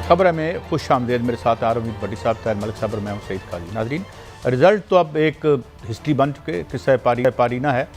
खबर में खुश आमदेद। मेरे साथ आरमीद भट्टी साहब, तैर मलिक साहब और मैं हूं सईद काजी। नाजरीन, रिज़ल्ट तो अब एक हिस्ट्री बन चुके, किस्सा पारीना है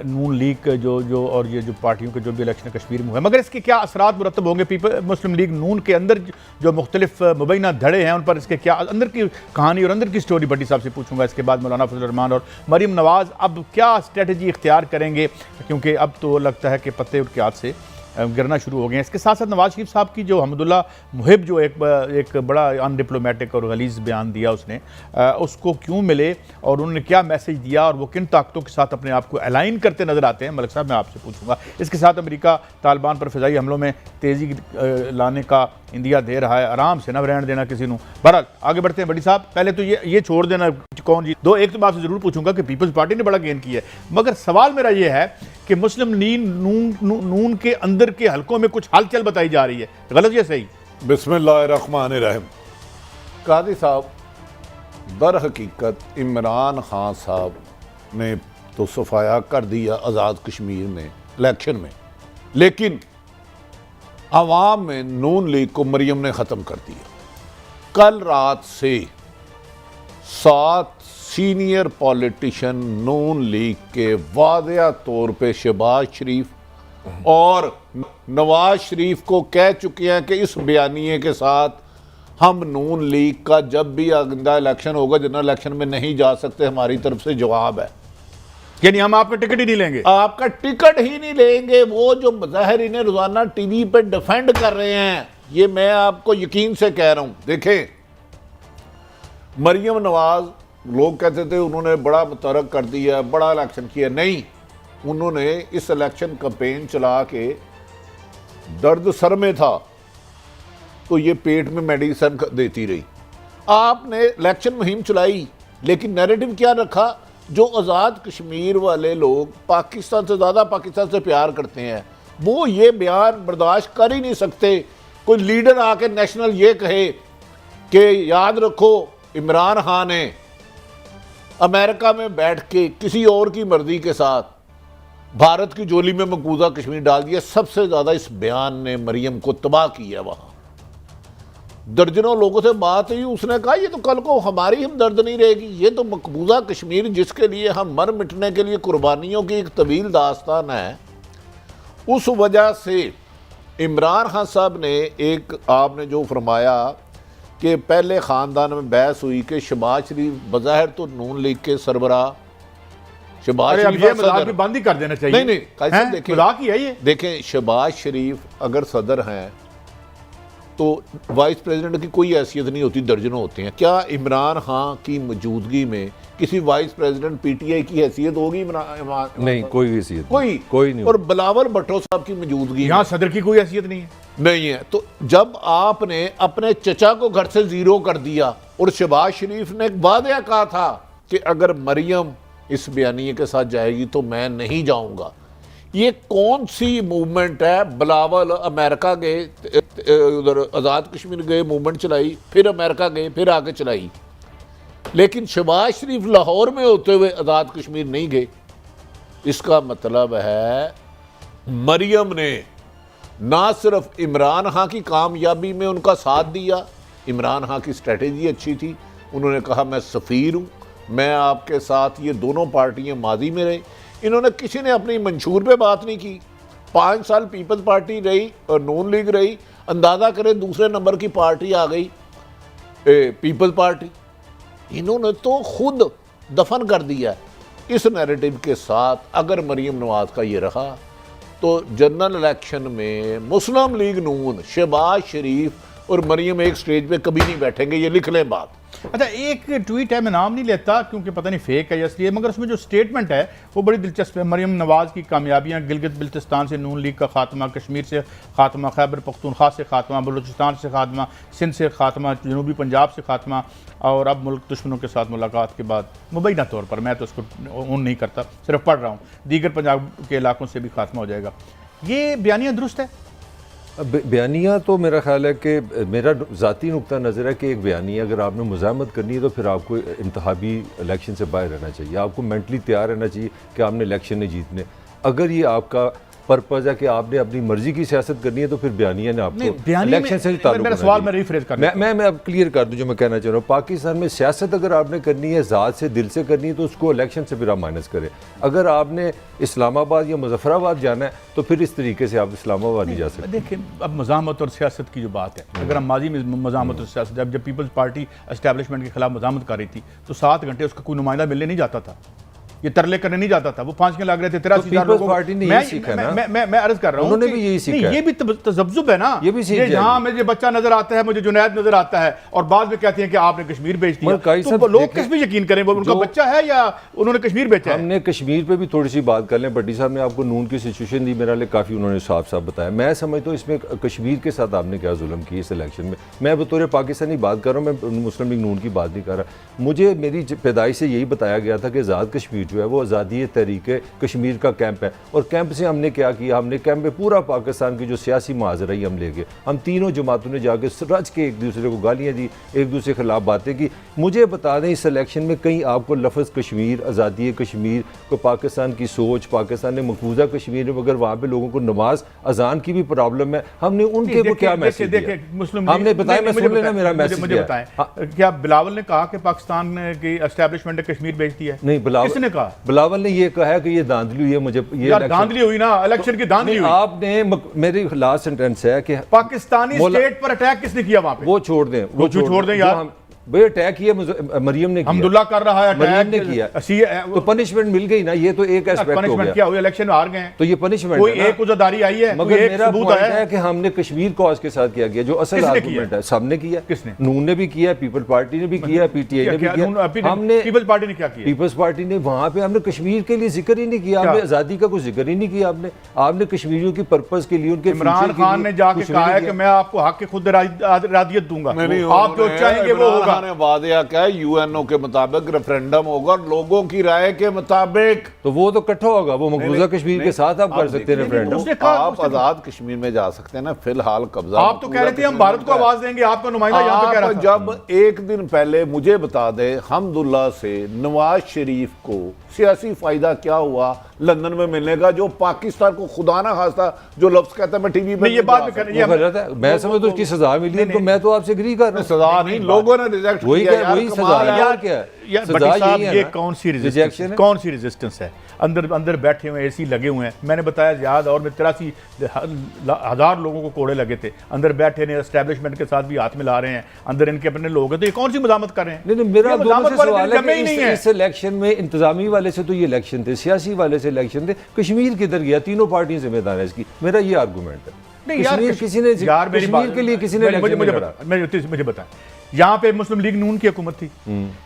नून लीग के जो और ये जो पार्टियों के जो भी इलेक्शन कश्मीर में हुए, मगर इसके क्या असरात मुरतब होंगे मुस्लिम लीग नून के अंदर जो मुख्तलिफ मुबैना धड़े हैं उन पर इसके क्या अंदर की कहानी और अंदर की स्टोरी भट्टी साहब से पूछूंगा। इसके बाद मौलाना फजल रहमान और मरीम नवाज़ अब क्या स्ट्रेटजी इख्तियार करेंगे, क्योंकि अब तो लगता है कि पत्ते उनके हाथ से गिरना शुरू हो गए हैं। इसके साथ साथ नवाज शरीफ साहब की जो हमदुल्ला मुहिब जो एक बड़ा अनडिप्लोमेटिक और गलीज़ बयान दिया उसने, उसको क्यों मिले और उन्होंने क्या मैसेज दिया और वो किन ताकतों के साथ अपने आप को अलाइन करते नजर आते हैं, मलिक साहब मैं आपसे पूछूंगा। इसके साथ अमेरिका तालिबान पर फ़िज़ाई हमलों में तेज़ी लाने का इंदिया दे रहा है, आराम से न रहने देना किसी को। बहरहाल आगे बढ़ते हैं। बड़ी साहब पहले तो ये छोड़ देना कौन जीत दो, एक तो मैं आपसे ज़रूर पूछूंगा कि पीपल्स पार्टी ने बड़ा गेन किया है, मगर सवाल मेरा ये है कि मुस्लिम लीग नून के अंदर के हलकों में कुछ हलचल बताई जा रही है, गलत या सही? बिस्मिल्लाहिर्रहमानिर्रहीम। कादी साहब, दर हकीकत इमरान खान साहब ने तो सफाया कर दिया आज़ाद कश्मीर में इलेक्शन में, लेकिन आवाम में नून लीग को मरियम ने ख़त्म कर दिया। कल रात से 7 सीनियर पॉलिटिशियन नून लीग के वादिया तौर पे शहबाज शरीफ और नवाज शरीफ को कह चुके हैं कि इस बयानिए के साथ हम नून लीग का जब भी आइंदा इलेक्शन होगा, जनरल इलेक्शन में नहीं जा सकते, हमारी तरफ से जवाब है, यानी हम आपका टिकट ही नहीं लेंगे। आपका टिकट ही नहीं लेंगे। वो जो मज़ाहिर इन्हें रोजाना टीवी पे डिफेंड कर रहे हैं, ये मैं आपको यकीन से कह रहा हूं। देखें, मरियम नवाज लोग कहते थे उन्होंने बड़ा मुतरक कर दिया, बड़ा इलेक्शन किया, नहीं, उन्होंने इस इलेक्शन कैंपेन चला के दर्द सर में था तो ये पेट में मेडिसिन देती रही। आपने इलेक्शन मुहिम चलाई, लेकिन नैरेटिव क्या रखा? जो आज़ाद कश्मीर वाले लोग पाकिस्तान से ज़्यादा पाकिस्तान से प्यार करते हैं, वो ये बयान बर्दाश्त कर ही नहीं सकते। कोई लीडर आके नेशनल ये कहे कि याद रखो इमरान खान ने अमेरिका में बैठ के किसी और की मर्जी के साथ भारत की झोली में मकबूजा कश्मीर डाल दिया। सबसे ज़्यादा इस बयान ने मरियम को तबाह किया। वहाँ दर्जनों लोगों से बात हुई, उसने कहा ये तो कल को हमारी हमदर्द नहीं रहेगी, ये तो मकबूजा कश्मीर जिसके लिए हम मर मिटने के लिए कुर्बानियों की एक तवील दास्तान है। उस वजह से इमरान खान साहब ने एक आपने जो फरमाया कि पहले ख़ानदान में बहस हुई कि शहबाज शरीफ बज़ाहिर तो नून लीग के सरबराह, शहबाज शरीफ बंद ही कर देना चाहिए। नहीं कैसे देखें, मजाक ही है ये। देखें, शहबाज शरीफ अगर सदर हैं तो वाइस प्रेसिडेंट की कोई हैसियत नहीं होती, दर्जनों होते हैं। क्या इमरान खान की मौजूदगी में किसी वाइस प्रेसिडेंट पीटीआई की हैसियत होगी? नहीं, कोई हैसियत कोई नहीं। और बिलावल भुट्टो साहब की मौजूदगी यहाँ सदर की कोई हैसियत नहीं है। तो जब आपने अपने चचा को घर से जीरो कर दिया और शहबाज शरीफ ने एक वादा कहा था कि अगर मरियम इस बयानिए के साथ जाएगी तो मैं नहीं जाऊंगा, ये कौन सी मूवमेंट है? बिलावल अमेरिका गए, उधर आज़ाद कश्मीर गए, मूवमेंट चलाई, फिर अमेरिका गए, फिर आगे चलाई, लेकिन शहबाज शरीफ लाहौर में होते हुए आज़ाद कश्मीर नहीं गए। इसका मतलब है मरियम ने ना सिर्फ इमरान खान की कामयाबी में उनका साथ दिया, इमरान खान की स्ट्रेटेजी अच्छी थी, उन्होंने कहा मैं सफ़ीर हूँ, मैं आपके साथ, ये दोनों पार्टियाँ माजी में रही, इन्होंने किसी ने अपनी मंशूर पे बात नहीं की। 5 साल पीपल्स पार्टी रही और नून लीग रही, अंदाज़ा करें दूसरे नंबर की पार्टी आ गई पीपल्स पार्टी, इन्होंने तो खुद दफन कर दिया। इस नैरेटिव के साथ अगर मरियम नवाज का ये रहा तो जनरल इलेक्शन में मुस्लिम लीग नून, शहबाज शरीफ और मरियम एक स्टेज पे कभी नहीं बैठेंगे, ये लिख लें बात। अच्छा, एक ट्वीट है, मैं नाम नहीं लेता क्योंकि पता नहीं फेक है या इसलिए, मगर उसमें जो स्टेटमेंट है वो बड़ी दिलचस्प है। मरियम नवाज़ की कामयाबियां, गिलगित बिल्तिस्तान से नून लीग का खात्मा, कश्मीर से खात्मा, खैबर पख्तूनख्वा से खात्मा, बलूचिस्तान से खात्मा, सिंध से खात्मा, जनूबी पंजाब से खात्मा, और अब मुल्क दुश्मनों के साथ मुलाकात के बाद मुबैना तौर पर, मैं तो उसको ओन नहीं करता, सिर्फ पढ़ रहा हूँ, दीगर पंजाब के इलाकों से भी खात्मा हो जाएगा। ये बयानिया दुरुस्त है? बयानिया तो मेरा ख्याल है कि मेरा ज़ाती नुक्ता नज़र है कि एक बयानिया अगर आपने मुज़ाहमत करनी है तो फिर आपको इंतखाबी इलेक्शन से बाहर रहना चाहिए, आपको मेंटली तैयार रहना चाहिए कि आपने इलेक्शन नहीं जीतने। अगर ये आपका पर्पज़ है कि आपने अपनी मर्जी की सियासत करनी है तो फिर बयानिया ने आपको बयानिया इलेक्शन से ताल्लुक मेरा होना सवाल चाहिए। मैं रिफ्रेज कर देता हूं। मैं अब क्लियर कर दूं जो मैं कहना चाह रहा हूँ। पाकिस्तान में सियासत अगर आपने करनी है, ज़ात से दिल से करनी है, तो उसको इलेक्शन से फिर आप माइनस करें। अगर आपने इस्लामाबाद या मुजफ्फराबाद जाना है तो फिर इस तरीके से आप इस्लामाबाद नहीं जा सकते। देखिए, अब मज़ामत और सियासत की जो बात है, अगर हम माजी में मज़ामत और सियासत, जब पीपल्स पार्टी एस्टैब्लिशमेंट के खिलाफ मज़ामत कर रही थी तो 7 घंटे उसका कोई नुमाइंदा मिलने नहीं जाता था, ये तरले करने नहीं जाता था, वो फांसी लग रहे थे 83,000 लोगों को। पार्टी ने यही सीखा है ना। मैं अर्ज कर रहा हूं, उन्होंने भी यही सीखा है। ये भी तजब्जुब है ना, ये भी सीख जहां मुझे बच्चा नजर आता है, मुझे जुनैद नजर आता है, और बाद में कहते हैं कि आपने कश्मीर बेच दिया, तो लोग किस पे यकीन करें, वो उनका बच्चा है या उन्होंने कश्मीर बेचा है? हमने कश्मीर पे भी थोड़ी सी बात कर लें। भट्टी साहब ने आपको नून की सिचुएशन दी, मेरे लिए काफ़ी उन्होंने साफ साफ बताया। मैं समझता हूँ इसमें कश्मीर के साथ आपने क्या जुल्म की इस इलेक्शन में। मैं बतौर पाकिस्तानी बात कर रहा हूँ, मैं मुस्लिम लीग नून की बात नहीं कर रहा। मुझे मेरी पैदाइश से यही बताया गया था कि आज़ाद कश्मीर जो है वो आज़ादी तहरीक कश्मीर का कैंप है, और कैंप से हमने क्या किया, हमने कैंप में पूरा पाकिस्तान की जो सियासी मुहाजरा ही हम ले गए। हम तीनों जमातों ने जाके रच के एक दूसरे को गालियाँ दी, एक दूसरे के खिलाफ बातें की। मुझे बता दें इस इलेक्शन में कहीं आपको लफ्ज़ कश्मीर, आज़ादी कश्मीर को, पाकिस्तान की सोच, पाकिस्तान ने मकबूजा कश्मीर में अगर वहाँ पे लोगों को नमाज अजान की भी प्रॉब्लम है, हमने उनके को क्या मैसेज दिया? मुस्लिम हमने बताया, मैं सुन लेना मेरा मैसेज। मुझे बताएं, क्या बिलावल ने कहा कि पाकिस्तान की एस्टैब्लिशमेंट ने कश्मीर बेच दिया है? नहीं, किसने कहा? बिलावल ने ये कहा है कि ये धांधली हुई है। मुझे ये यार धांधली हुई ना, इलेक्शन की धांधली हुई। आपने मेरी लास्ट सेंटेंस है कि पाकिस्तानी स्टेट पर अटैक किसने किया वहां पे? वो छोड़ दें, वो छोड़ दें यार। भाई अटैक किया मरियम ने किया, हमदुल्ला कर रहा है, मरियम ने किया, तो पनिशमेंट मिल गई ना। ये तो एक एस्पेक्ट हो पनिशमेंट गया। क्या हुई? इलेक्शन हार गए, तो ये पनिशमेंट कोई है ना? एक उज़ादारी आई है, मगर एक मेरा सबूत पॉइंट है है कि हमने कश्मीर कॉज के साथ क्या किया, जो असल आर्गुमेंट है सबने किया। किसने? नून ने भी किया, पीपल पार्टी ने भी किया, पीटीआई ने भी किया। हमने पीपल्स पार्टी ने क्या किया? पीपल्स पार्टी ने वहां पे हमने कश्मीर के लिए जिक्र ही नहीं किया, आपने आजादी का कोई जिक्र ही नहीं किया। आपने कश्मीरियों की पर्पस के लिए, उनके इमरान खान ने जाके कहा है कि मैं आपको हक के खुद इरादियत दूंगा, आप जो चाहेंगे वो होगा। वादे क्या है, यूएनओ के मुताबिक रेफरेंडम होगा लोगों की राय के मुताबिक, तो वो तो इकट्ठा होगा, वो मकबूजा कश्मीर के साथ आप कर सकते हैं रेफरेंडम। आप आजाद कश्मीर में जा सकते हैं ना। फिलहाल कब्जा आप तो कह रहे थे हम भारत को आवाज देंगे, आपका नुमाइंदा यहाँ पे कह रहा था। जब एक दिन पहले मुझे बता दे हमदुल्ला से नवाज शरीफ को सियासी फायदा क्या हुआ लंदन में मिलने का, जो पाकिस्तान को खुदा ना खास्ता जो लफ्ज कहता है मैं टीवी पे ये बात गलत है। मैं समझ तो उसकी सजा मिली है, तो मैं तो आपसे एग्री कर रहा हूं। सजा नहीं, लोगों ने रिजेक्ट किया। वही सजा है यार। क्या यार भट्टी साहब, ये कौन सी रिजेक्शन है? कौन सी रेजिस्टेंस है? अंदर बैठे हुए एसी लगे हुए हैं। मैंने बताया याद, और 83,000 लोगों को कोड़े लगे थे, अंदर बैठे ने एस्टैब्लिशमेंट के साथ भी हाथ मिला रहे हैं, अंदर इनके अपने लोग हैं, तो ये कौन सी मजामत कर रहे हैं? नहीं, मेरा दोनों से सवाल है कि इस इलेक्शन में इंतजामी वाले से तो ये इलेक्शन थे, सियासी वाले से इलेक्शन थे, कश्मीर किधर गया? तीनों पार्टियां जिम्मेदार है इसकी। मेरा ये आर्गूमेंट है। कश्मीर किसी ने, कश्मीर के लिए किसी ने मुझे बताएं, यहाँ पे मुस्लिम लीग नून की हुकूमत थी,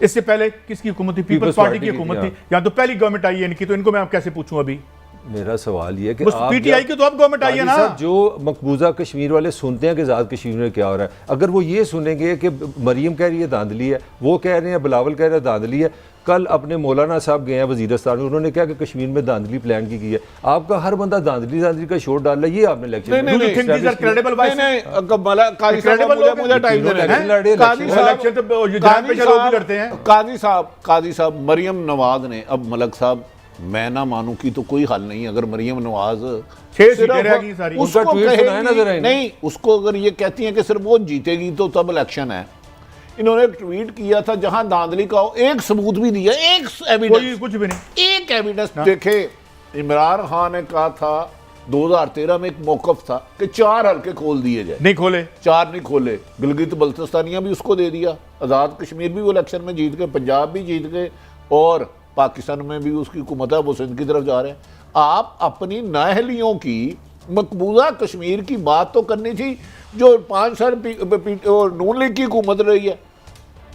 इससे पहले किसकी हुकूमत थी? पीपल्स पार्टी की हुकूमत थी। यहाँ तो पहली गवर्नमेंट आई है इनकी, तो इनको मैं कैसे पूछूं? अभी मेरा सवाल ये है कि पीटीआई की तो अब गवर्नमेंट आई है ना। जो मकबूजा कश्मीर वाले सुनते हैं कि आज़ाद कश्मीर में क्या हो रहा है, अगर वो ये सुनेंगे कि मरियम कह रही है धांधली है, वो कह रहे हैं बिलावल कह रहे हैं धांधली है, कल अपने मौलाना साहब गए हैं वजीरस्तान में, उन्होंने क्या कि कश्मीर में धांधली प्लान की है। आपका हर बंदा धांधली का शोर डाल रहा है। ये आपने इलेक्शन काजी साहब मरियम नवाज ने, अब मलक साहब मैं ना मानूं की तो कोई हल नहीं। अगर मरियम नवाज उसको नहीं, उसको अगर ये कहती हैं कि सिर्फ वो जीतेगी तो तब इलेक्शन है। इन्होंने ट्वीट किया था जहां धांधली का एक सबूत भी दिया, एक एविडेंस, कुछ भी नहीं, एक एविडेंस देखे। इमरान खान ने कहा था 2013 में एक मौकफ था कि 4 हल्के खोल दिए जाए, नहीं खोले, 4 नहीं खोले। गिलगित बल्तिस्तानिया भी उसको दे दिया, आज़ाद कश्मीर भी वो इलेक्शन में जीत गए, पंजाब भी जीत गए, और पाकिस्तान में भी उसकी हुकूमत है, वो सिंध की तरफ जा रहे हैं। आप अपनी नाअहलियों की मकबूजा कश्मीर की बात तो करनी थी, जो 5 साल नून लीग की हुकूमत रही है।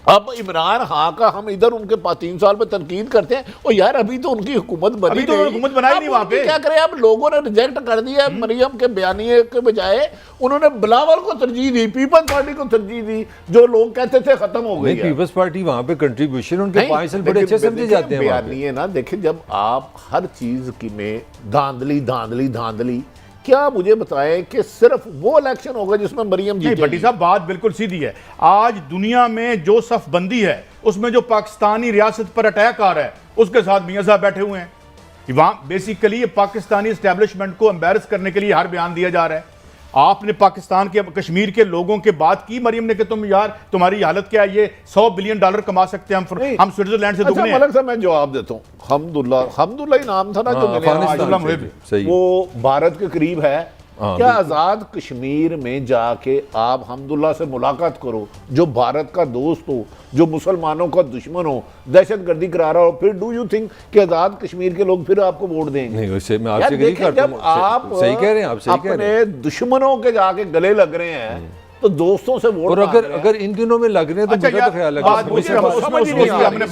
अब इमरान खान का हम इधर उनके 3 साल पे तनकीद करते हैं, और यार अभी तो उनकी हुकूमत बनी, अभी तो हुकूमत बनाई नहीं वहां पे। क्या करें? अब लोगों ने रिजेक्ट कर दिया मरियम के बयानिए के बजाय, उन्होंने बिलावल को तरजीह दी, पीपल्स पार्टी को तरजीह दी, जो लोग कहते थे खत्म हो गई। पीपल्स पार्टी वहां पे कंट्रीब्यूशन उनके 5 साल बड़े अच्छे समझे जाते हैं। बयानिए ना देखिए, जब आप हर चीज की में धांधली, क्या मुझे बताएं कि सिर्फ वो इलेक्शन होगा जिसमें मरियम जीतेगी? भट्टी साहब बात बिल्कुल सीधी है। आज दुनिया में जो सफबंदी है उसमें जो पाकिस्तानी रियासत पर अटैक आ रहा है उसके साथ मियां साहब बैठे हुए हैं। वहाँ बेसिकली ये पाकिस्तानी इस्टेब्लिशमेंट को एम्बेरस करने के लिए हर बयान दिया जा रहा है। आपने पाकिस्तान के कश्मीर के लोगों के बात की मरियम ने कि तुम यार तुम्हारी हालत क्या है, ये $100 बिलियन कमा सकते हैं हम स्विट्जरलैंड से दुगने हैं। मलिक साहब मैं जवाब देता हूँ। हमदुल्ला ही नाम था ना जो मिले अफगानिस्तान मुहिब। से, सही। वो भारत के करीब है। हाँ, क्या आज़ाद कश्मीर में जाके आप हमदुल्ला से मुलाकात करो जो भारत का दोस्त हो, जो मुसलमानों का दुश्मन हो, दहशतगर्दी करा रहा हो, फिर डू यू थिंक कि आज़ाद कश्मीर के लोग फिर आपको वोट देंगे? नहीं, उससे मैं यार आपसे एग्री देखें, करता जब हूँ। आप सही कह रहे हैं आप, सही कह रहे हैं। अपने दुश्मनों के जाके गले लग रहे हैं तो दोस्तों से वोट और मांग रहे हैं। अगर इन दिनों में लग रहे हैं तो अच्छा मुझे यार, तो ख्याल है बात मुझे समझ ही नहीं आ रही। हमने बात